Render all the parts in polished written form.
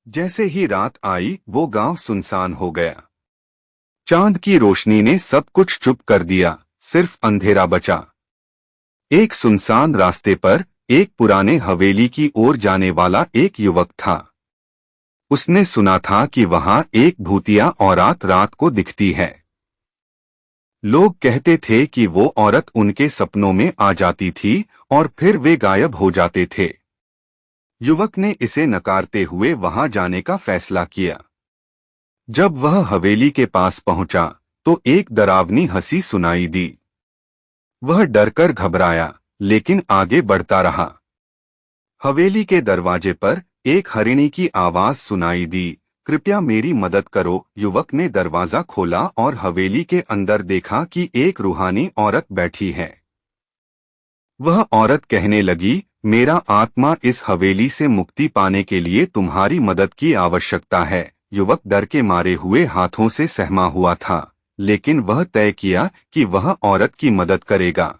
जैसे ही रात आई वो गांव सुनसान हो गया। चांद की रोशनी ने सब कुछ चुप कर दिया, सिर्फ अंधेरा बचा। एक सुनसान रास्ते पर एक पुराने हवेली की ओर जाने वाला एक युवक था। उसने सुना था कि वहां एक भूतिया औरत रात को दिखती है। लोग कहते थे कि वो औरत उनके सपनों में आ जाती थी और फिर वे गायब हो जाते थे। युवक ने इसे नकारते हुए वहां जाने का फैसला किया। जब वह हवेली के पास पहुंचा तो एक डरावनी हंसी सुनाई दी। वह डरकर घबराया, लेकिन आगे बढ़ता रहा। हवेली के दरवाजे पर एक हरिणी की आवाज सुनाई दी, कृपया मेरी मदद करो। युवक ने दरवाजा खोला और हवेली के अंदर देखा कि एक रूहानी औरत बैठी है। वह औरत कहने लगी, मेरा आत्मा इस हवेली से मुक्ति पाने के लिए तुम्हारी मदद की आवश्यकता है। युवक डर के मारे हुए हाथों से सहमा हुआ था, लेकिन वह तय किया कि वह औरत की मदद करेगा।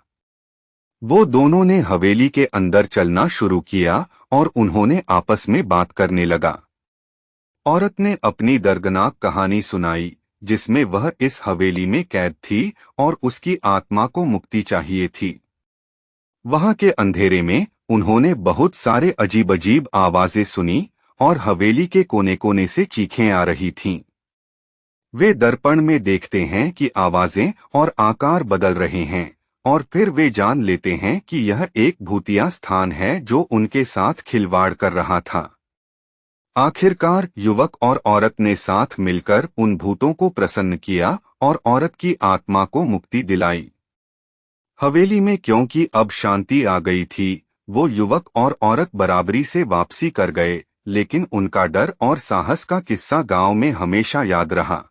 वो दोनों ने हवेली के अंदर चलना शुरू किया और उन्होंने आपस में बात करने लगा। औरत ने अपनी दर्दनाक कहानी सुनाई, जिसमें वह इस हवेली में कैद थी और उसकी आत्मा को मुक्ति चाहिए थी। वहां के अंधेरे में उन्होंने बहुत सारे अजीब अजीब आवाजें सुनी और हवेली के कोने कोने से चीखें आ रही थीं। वे दर्पण में देखते हैं कि आवाजें और आकार बदल रहे हैं, और फिर वे जान लेते हैं कि यह एक भूतिया स्थान है जो उनके साथ खिलवाड़ कर रहा था। आखिरकार युवक और औरत ने साथ मिलकर उन भूतों को प्रसन्न किया और औरत की आत्मा को मुक्ति दिलाई। हवेली में क्योंकि अब शांति आ गई थी, वो युवक और औरत बराबरी से वापसी कर गए, लेकिन उनका डर और साहस का किस्सा गांव में हमेशा याद रहा।